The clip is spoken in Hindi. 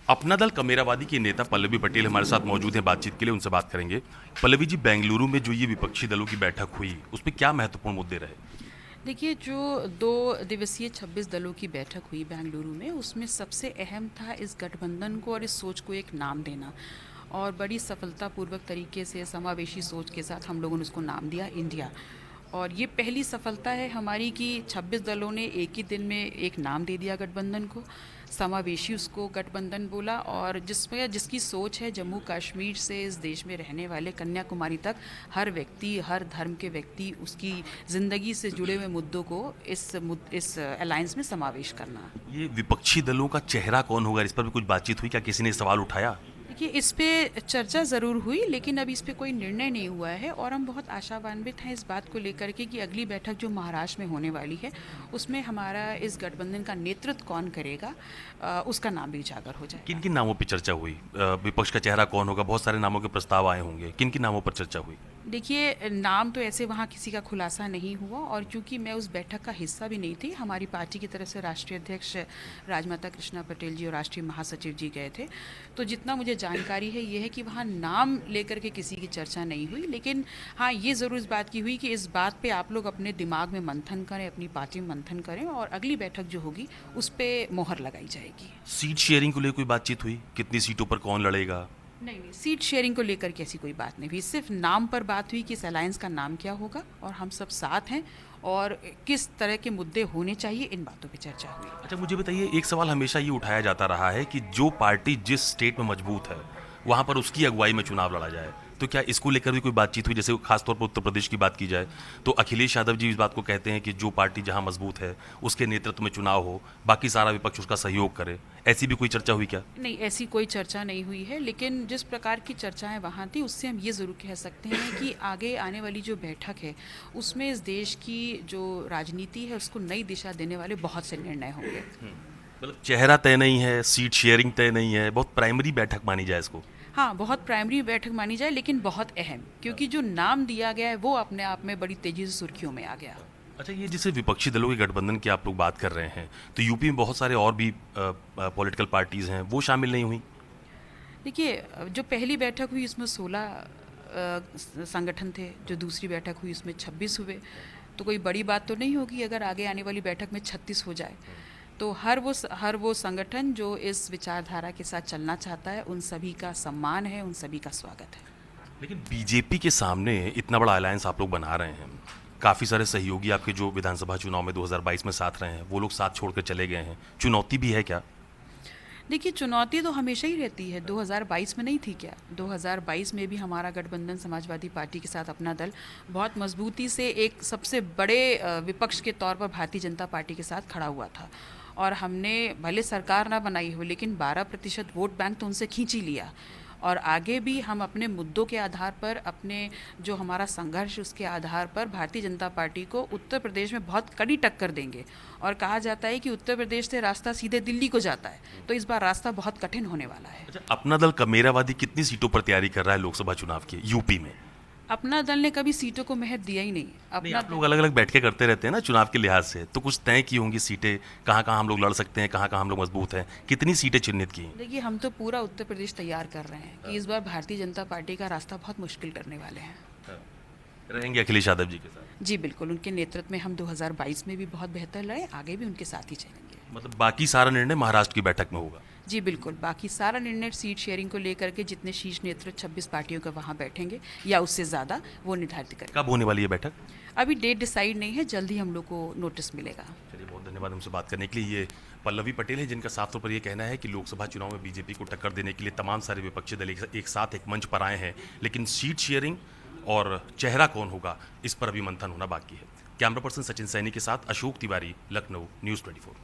अपना दल कमेरावादी के नेता पल्लवी पटेल हमारे साथ मौजूद हैं बातचीत के लिए, उनसे बात करेंगे। पल्लवी जी, बेंगलुरु में जो ये विपक्षी दलों की बैठक हुई, उसमें क्या महत्वपूर्ण मुद्दे रहे? देखिए, जो 2 दिवसीय 26 दलों की बैठक हुई बेंगलुरु में, उसमें सबसे अहम था इस गठबंधन को और इस सोच को एक नाम देना। और बड़ी सफलतापूर्वक तरीके से समावेशी सोच के साथ हम लोगों ने उसको नाम दिया इंडिया। और ये पहली सफलता है हमारी कि 26 दलों ने एक ही दिन में एक नाम दे दिया गठबंधन को, समावेशी उसको गठबंधन बोला। और जिसमें जिसकी सोच है जम्मू कश्मीर से इस देश में रहने वाले कन्याकुमारी तक हर व्यक्ति, हर धर्म के व्यक्ति, उसकी ज़िंदगी से जुड़े हुए मुद्दों को इस अलायंस में समावेश करना। ये विपक्षी दलों का चेहरा कौन होगा, इस पर भी कुछ बातचीत हुई? क्या किसी ने सवाल उठाया? देखिए, इस पे चर्चा ज़रूर हुई, लेकिन अभी इस पे कोई निर्णय नहीं हुआ है। और हम बहुत आशान्वित हैं इस बात को लेकर के कि अगली बैठक जो महाराष्ट्र में होने वाली है, उसमें हमारा इस गठबंधन का नेतृत्व कौन करेगा, उसका नाम भी उजागर हो जाएगा। किन किन नामों पर चर्चा हुई? विपक्ष का चेहरा कौन होगा? बहुत सारे नामों के प्रस्ताव आए होंगे, किन किन नामों पर चर्चा हुई? देखिए, नाम तो ऐसे वहाँ किसी का खुलासा नहीं हुआ। और क्योंकि मैं उस बैठक का हिस्सा भी नहीं थी, हमारी पार्टी की तरफ से राष्ट्रीय अध्यक्ष राजमाता कृष्णा पटेल जी और राष्ट्रीय महासचिव जी गए थे। तो जितना मुझे जानकारी है ये है कि वहाँ नाम लेकर के किसी की चर्चा नहीं हुई। लेकिन हाँ, ये ज़रूर इस बात की हुई कि इस बात पे आप लोग अपने दिमाग में मंथन करें, अपनी पार्टी में मंथन करें, और अगली बैठक जो होगी उस पर मोहर लगाई जाएगी। सीट शेयरिंग को लेकर कोई बातचीत हुई? कितनी सीटों पर कौन लड़ेगा? नहीं नहीं, सीट शेयरिंग को लेकर के ऐसी कोई बात नहीं हुई। सिर्फ नाम पर बात हुई कि इस अलायंस का नाम क्या होगा और हम सब साथ हैं, और किस तरह के मुद्दे होने चाहिए, इन बातों पे चर्चा हुई। अच्छा, मुझे बताइए, एक सवाल हमेशा ये उठाया जाता रहा है कि जो पार्टी जिस स्टेट में मजबूत है वहाँ पर उसकी अगुवाई में चुनाव लड़ा जाए। तो क्या इसको लेकर भी कोई बातचीत हुई? जैसे खासतौर पर उत्तर प्रदेश की बात की जाए तो अखिलेश यादव जी इस बात को कहते हैं कि जो पार्टी जहाँ मजबूत है उसके नेतृत्व में चुनाव हो, बाकी सारा विपक्ष उसका सहयोग करे। ऐसी भी कोई चर्चा हुई क्या? नहीं, ऐसी कोई चर्चा नहीं हुई है। लेकिन जिस प्रकार की चर्चाएं वहाँ थी, उससे हम ये ज़रूर कह सकते हैं कि आगे आने वाली जो बैठक है उसमें इस देश की जो राजनीति है उसको नई दिशा देने वाले बहुत से निर्णय होंगे। मतलब चेहरा तय नहीं है, सीट शेयरिंग तय नहीं है, बहुत प्राइमरी बैठक मानी जाए इसको? हाँ, बहुत प्राइमरी बैठक मानी जाए, लेकिन बहुत अहम, क्योंकि जो नाम दिया गया है वो अपने आप में बड़ी तेज़ी से सुर्खियों में आ गया। अच्छा, ये जिसे विपक्षी दलों के गठबंधन की आप लोग बात कर रहे हैं, तो यूपी में बहुत सारे और भी पॉलिटिकल पार्टीज हैं, वो शामिल नहीं हुई? देखिए, जो पहली बैठक हुई उसमें 16 संगठन थे, जो दूसरी बैठक हुई उसमें 26 हुए। तो कोई बड़ी बात तो नहीं होगी अगर आगे आने वाली बैठक में 36 हो जाए। तो हर वो संगठन जो इस विचारधारा के साथ चलना चाहता है, उन सभी का सम्मान है, उन सभी का स्वागत है। लेकिन बीजेपी के सामने इतना बड़ा अलायंस आप लोग बना रहे हैं, काफ़ी सारे सहयोगी आपके जो विधानसभा चुनाव में 2022 में साथ रहे हैं वो लोग साथ छोड़कर चले गए हैं, चुनौती भी है क्या? देखिए, चुनौती तो हमेशा ही रहती है। 2022 में नहीं थी क्या? 2022 में भी हमारा गठबंधन समाजवादी पार्टी के साथ अपना दल बहुत मजबूती से एक सबसे बड़े विपक्ष के तौर पर भारतीय जनता पार्टी के साथ खड़ा हुआ था। और हमने भले सरकार ना बनाई हो, लेकिन 12% वोट बैंक तो उनसे खींच ही लिया। और आगे भी हम अपने मुद्दों के आधार पर, अपने जो हमारा संघर्ष उसके आधार पर भारतीय जनता पार्टी को उत्तर प्रदेश में बहुत कड़ी टक्कर देंगे। और कहा जाता है कि उत्तर प्रदेश से रास्ता सीधे दिल्ली को जाता है, तो इस बार रास्ता बहुत कठिन होने वाला है। अच्छा, अपना दल कमेरावादी कितनी सीटों पर तैयारी कर रहा है लोकसभा चुनाव की यूपी में? अपना दल ने कभी सीटों को महत्व दिया ही नहीं। नहीं, अपना आप लोग अलग अलग बैठकें करते रहते हैं ना चुनाव के लिहाज से, तो कुछ तय की होंगी सीटें, कहाँ कहाँ हम लोग लड़ सकते हैं, कहाँ कहाँ हम लोग मजबूत हैं, कितनी सीटें चिन्हित की हैं? देखिए, हम तो पूरा उत्तर प्रदेश तैयार कर रहे हैं कि इस बार भारतीय जनता पार्टी का रास्ता बहुत मुश्किल करने वाले हैं। रहेंगे अखिलेश यादव जी के साथ? जी बिल्कुल, उनके नेतृत्व में हम 2022 में भी बहुत बेहतर लड़े, आगे भी उनके साथ ही चलेंगे। मतलब बाकी सारा निर्णय महाराष्ट्र की बैठक में होगा? जी बिल्कुल, बाकी सारा निर्णय सीट शेयरिंग को लेकर के जितने शीर्ष नेतृत्व 26 पार्टियों का वहाँ बैठेंगे या उससे ज़्यादा, वो निर्धारित करेंगे। कब होने वाली है बैठक? अभी डेट डिसाइड नहीं है, जल्द ही हम लोग को नोटिस मिलेगा। चलिए, बहुत धन्यवाद हमसे बात करने के लिए। ये पल्लवी पटेल है जिनका साफ तौर पर यह कहना है कि लोकसभा चुनाव में बीजेपी को टक्कर देने के लिए तमाम सारे विपक्षी दल एक साथ एक मंच पर आए हैं, लेकिन सीट शेयरिंग और चेहरा कौन होगा इस पर अभी मंथन होना बाकी है। कैमरा पर्सन सचिन सैनी के साथ अशोक तिवारी, लखनऊ, न्यूज़ 24।